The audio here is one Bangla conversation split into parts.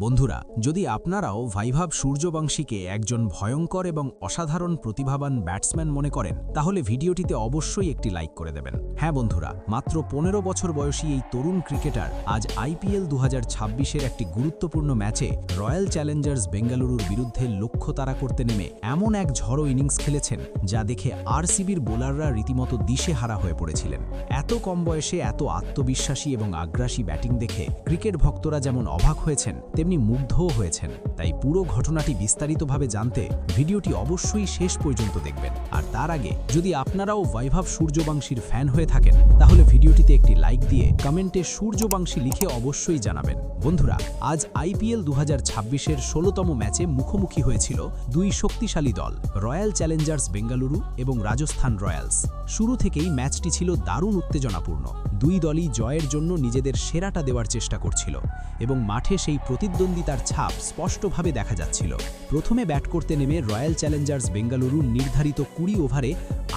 বন্ধুরা, যদি আপনারাও বৈভব সূর্যবংশীকে একজন ভয়ঙ্কর এবং অসাধারণ প্রতিভাবান ব্যাটসম্যান মনে করেন, তাহলে ভিডিওটিতে অবশ্যই একটি লাইক করে দেবেন। হ্যাঁ বন্ধুরা, মাত্র 15 বছর বয়সী এই তরুণ ক্রিকেটার আজ আইপিএল 2026-এর একটি গুরুত্বপূর্ণ ম্যাচে রয়্যাল চ্যালেঞ্জার্স বেঙ্গালুরুর বিরুদ্ধে লক্ষ্য তাড়া করতে নেমে এমন এক ঝড়ো ইনিংস খেলেছেন যা দেখে আরসিবির বোলাররা রীতিমতো দিশেহারা হয়ে পড়েছিলেন। এত কম বয়সে এত আত্মবিশ্বাসী এবং আগ্রাসী ব্যাটিং দেখে ক্রিকেট ভক্তরা যেমন অবাক হয়েছেন, তেমনি মুগ্ধও হয়েছেন। তাই পুরো ঘটনাটি বিস্তারিতভাবে জানতে ভিডিওটি অবশ্যই শেষ পর্যন্ত দেখবেন। আর তার আগে যদি আপনারাও বৈভব সূর্যবংশীর ফ্যান হয়ে থাকেন, তাহলে ভিডিওটিতে একটি লাইক দিয়ে কমেন্টে সূর্যবংশী লিখে অবশ্যই জানাবেন। বন্ধুরা, আজ আইপিএল 2026-এর 16তম ম্যাচে মুখোমুখি হয়েছিল দুই শক্তিশালী দল, রয়্যাল চ্যালেঞ্জার্স বেঙ্গালুরু এবং রাজস্থান রয়্যালস। শুরু থেকেই ম্যাচটি ছিল দারুণ উত্তেজনাপূর্ণ। দুই দলই জয়ের জন্য নিজেদের সেরাটা দেওয়ার চেষ্টা করছিল এবং মাঠে সেই প্রতিদ্বন্দ্বিতার ছাপ স্পষ্টভাবে দেখা যাচ্ছিল। প্রথমে ব্যাট করতে নেমে রয়্যাল চ্যালেঞ্জার্স বেঙ্গালুরু নির্ধারিত 20 ওভারে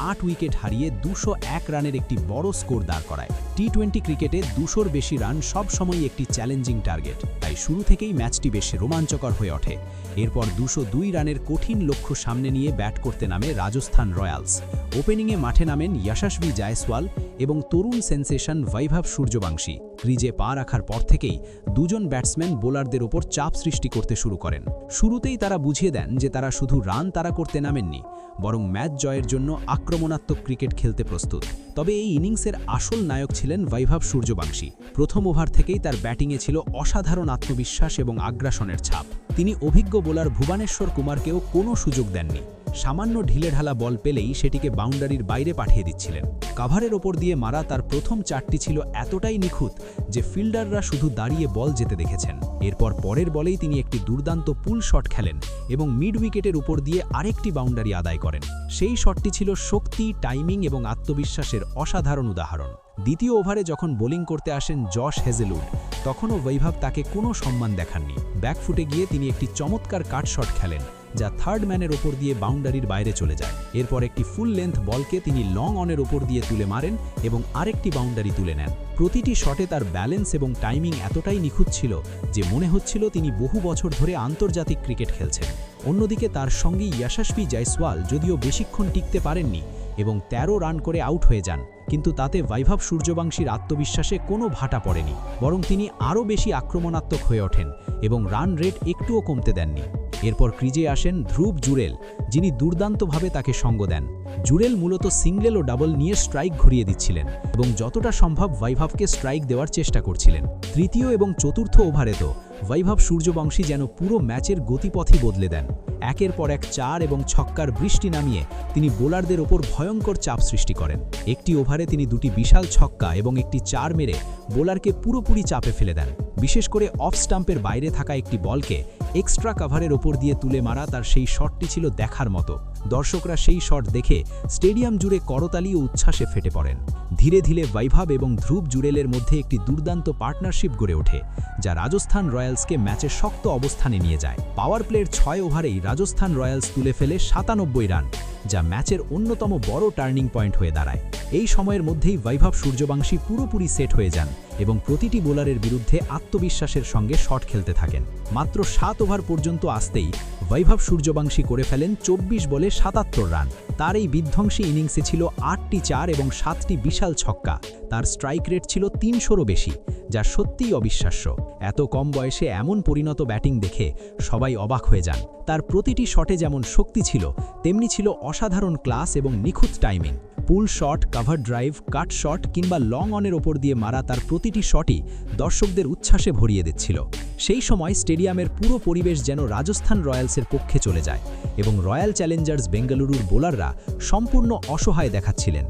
8 উইকেট হারিয়ে 201 রানের একটি বড় স্কোর দাঁড় করায়। টি-20 ক্রিকেটে 200-র বেশি রান সবসময়ই একটি চ্যালেঞ্জিং টার্গেট, তাই শুরু থেকেই ম্যাচটি বেশ রোমাঞ্চকর হয়ে ওঠে। এরপর 202 রানের কঠিন লক্ষ্য সামনে নিয়ে ব্যাট করতে নামে রাজস্থান রয়্যালস। ওপেনিংয়ে মাঠে নামেন যশস্বী জয়সওয়াল এবং তরুণ সেন্সেশন বৈভব সূর্যবংশী। ক্রিজে পা রাখার পর থেকেই দুজন ব্যাটসম্যান বোলারদের ওপর চাপ সৃষ্টি করতে শুরু করেন। শুরুতেই তারা বুঝিয়ে দেন যে তারা শুধু রান তাড়া করতে নামেননি, বরং ম্যাচ জয়ের জন্য আক্রমণাত্মক ক্রিকেট খেলতে প্রস্তুত। তবে এই ইনিংসের আসল নায়ক ছিলেন বৈভব সূর্যবংশী। প্রথম ওভার থেকেই তার ব্যাটিংয়ে ছিল অসাধারণ আত্মবিশ্বাস এবং আগ্রাসনের ছাপ। তিনি অভিজ্ঞ বোলার ভুবনেশ্বর কুমারকেও কোনো সুযোগ দেননি। সামান্য ঢিলেঢালা বল পেলেই সেটিকে বাউন্ডারির বাইরে পাঠিয়ে দিচ্ছিলেন। কাভারের ওপর দিয়ে মারা তার প্রথম চারটি ছিল এতটাই নিখুঁত যে ফিল্ডাররা শুধু দাঁড়িয়ে বল যেতে দেখেছেন। এরপর পরের বলেই তিনি একটি দুর্দান্ত পুল শট খেলেন এবং মিড উইকেটের উপর দিয়ে আরেকটি বাউন্ডারি আদায় করেন। সেই শটটি ছিল শক্তি, টাইমিং এবং আত্মবিশ্বাসের অসাধারণ উদাহরণ। দ্বিতীয় ওভারে যখন বোলিং করতে আসেন জশ হেজেলউড, তখনও বৈভব তাকে কোনো সম্মান দেখাননি। ব্যাকফুটে গিয়ে তিনি একটি চমৎকার কাট শট খেলেন যা থার্ড ম্যানের ওপর দিয়ে বাউন্ডারির বাইরে চলে যায়। এরপর একটি ফুল লেন্থ বলকে তিনি লং অনের ওপর দিয়ে তুলে মারেন এবং আরেকটি বাউন্ডারি তুলে নেন। প্রতিটি শটে তার ব্যালেন্স এবং টাইমিং এতটাই নিখুঁত ছিল যে মনে হচ্ছিল তিনি বহু বছর ধরে আন্তর্জাতিক ক্রিকেট খেলছেন। অন্যদিকে তার সঙ্গী যশস্বী জয়সওয়াল যদিও বেশিক্ষণ টিকতে পারেননি এবং 13 রান করে আউট হয়ে যান, কিন্তু তাতে বৈভব সূর্যবংশীর আত্মবিশ্বাসে কোনো ভাটা পড়েনি, বরং তিনি আরও বেশি আক্রমণাত্মক হয়ে ওঠেন এবং রান রেট একটুও কমতে দেননি। এরপর ক্রিজে আসেন ধ্রুব জুরেল, যিনি দুর্দান্তভাবে তাকে সঙ্গ দেন। জুরেল মূলত সিঙ্গেল ও ডাবল নিয়ে স্ট্রাইক ঘুরিয়ে দিচ্ছিলেন এবং যতটা সম্ভব বৈভবকে স্ট্রাইক দেওয়ার চেষ্টা করছিলেন। তৃতীয় এবং চতুর্থ ওভারে তো বৈভব সূর্যবংশী যেন পুরো ম্যাচের গতিপথই বদলে দেন। একের পর এক 4 এবং ছক্কার বৃষ্টি নামিয়ে তিনি বোলারদের ওপর ভয়ঙ্কর চাপ সৃষ্টি করেন। একটি ওভারে তিনি দুটি বিশাল ছক্কা এবং একটি 4 মেরে বোলারকে পুরোপুরি চাপে ফেলে দেন। বিশেষ করে অফ স্টাম্পের বাইরে থাকা একটি বলকে এক্সট্রা কাভারের ওপর দিয়ে তুলে মারা তার সেই শটটি ছিল দেখার মতো। দর্শকরা সেই শট দেখে স্টেডিয়াম জুড়ে করতালি ও উচ্ছ্বাসে ফেটে পড়েন। ধীরে ধীরে বৈভব এবং ধ্রুব জুরেলের মধ্যে একটি দুর্দান্ত পার্টনারশিপ গড়ে ওঠে, যা রাজস্থান রয়্যালসকে ম্যাচে শক্ত অবস্থানে নিয়ে যায়। পাওয়ার প্লের 6 ওভারেই রাজস্থান রয়্যালস তুলে ফেলে 97 রান, যা ম্যাচের অন্যতম বড় টার্নিং পয়েন্ট হয়ে দাঁড়ায়। এই সময়ের মধ্যেই বৈভব সূর্যবংশী পুরোপুরি সেট হয়ে যান এবং প্রতিটি বোলারের বিরুদ্ধে আত্মবিশ্বাসের সঙ্গে শট খেলতে থাকেন। মাত্র 7 ওভার পর্যন্ত আসতেই বৈভব সূর্যবংশী করে ফেলেন 24 বলে 77 রান। তার এই বিধ্বংসী ইনিংসে ছিল 8টি 4 এবং 7টি বিশাল ছক্কা। তার স্ট্রাইক রেট ছিল 300-রও বেশি, যা সত্যিই অবিশ্বাস্য। এত কম বয়সে এমন পরিণত ব্যাটিং দেখে সবাই অবাক হয়ে যান। তার প্রতিটি শটে যেমন শক্তি ছিল, তেমনি ছিল অসাধারণ ক্লাস এবং নিখুঁত timing. Pull shot, cover drive, cut shot কিংবা লং অনের ওপর দিয়ে মারা তার প্রতিটি শটই দর্শকদের উচ্ছ্বাসে ভরিয়ে দিচ্ছিল। সেই সময় স্টেডিয়ামের পুরো পরিবেশ যেন রাজস্থান রয়্যালসের পক্ষে চলে যায় এবং রয়্যাল চ্যালেঞ্জার্স বেঙ্গালুরুর বোলাররা সম্পূর্ণ অসহায় দেখাচ্ছিলেন।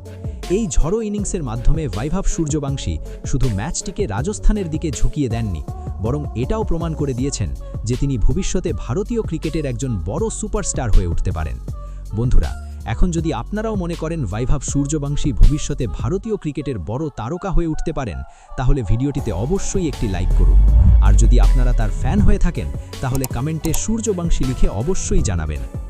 এই ঝড়ো ইনিংসের মাধ্যমে বৈভব সূর্যবংশী শুধু ম্যাচটিকে রাজস্থানের দিকে ঝুঁকিয়ে দেননি, বরং এটাও প্রমাণ করে দিয়েছেন যে তিনি ভবিষ্যতে ভারতীয় ক্রিকেটের একজন বড় সুপারস্টার হয়ে উঠতে পারেন। বন্ধুরা, এখন যদি আপনারাও মনে করেন বৈভব সূর্যবংশী ভবিষ্যতে ভারতীয় ক্রিকেটের বড় তারকা হয়ে উঠতে পারেন, তাহলে ভিডিওটিতে অবশ্যই একটি লাইক করুন। আর যদি আপনারা তার ফ্যান হয়ে থাকেন, তাহলে কমেন্টে সূর্যবংশী লিখে অবশ্যই জানাবেন।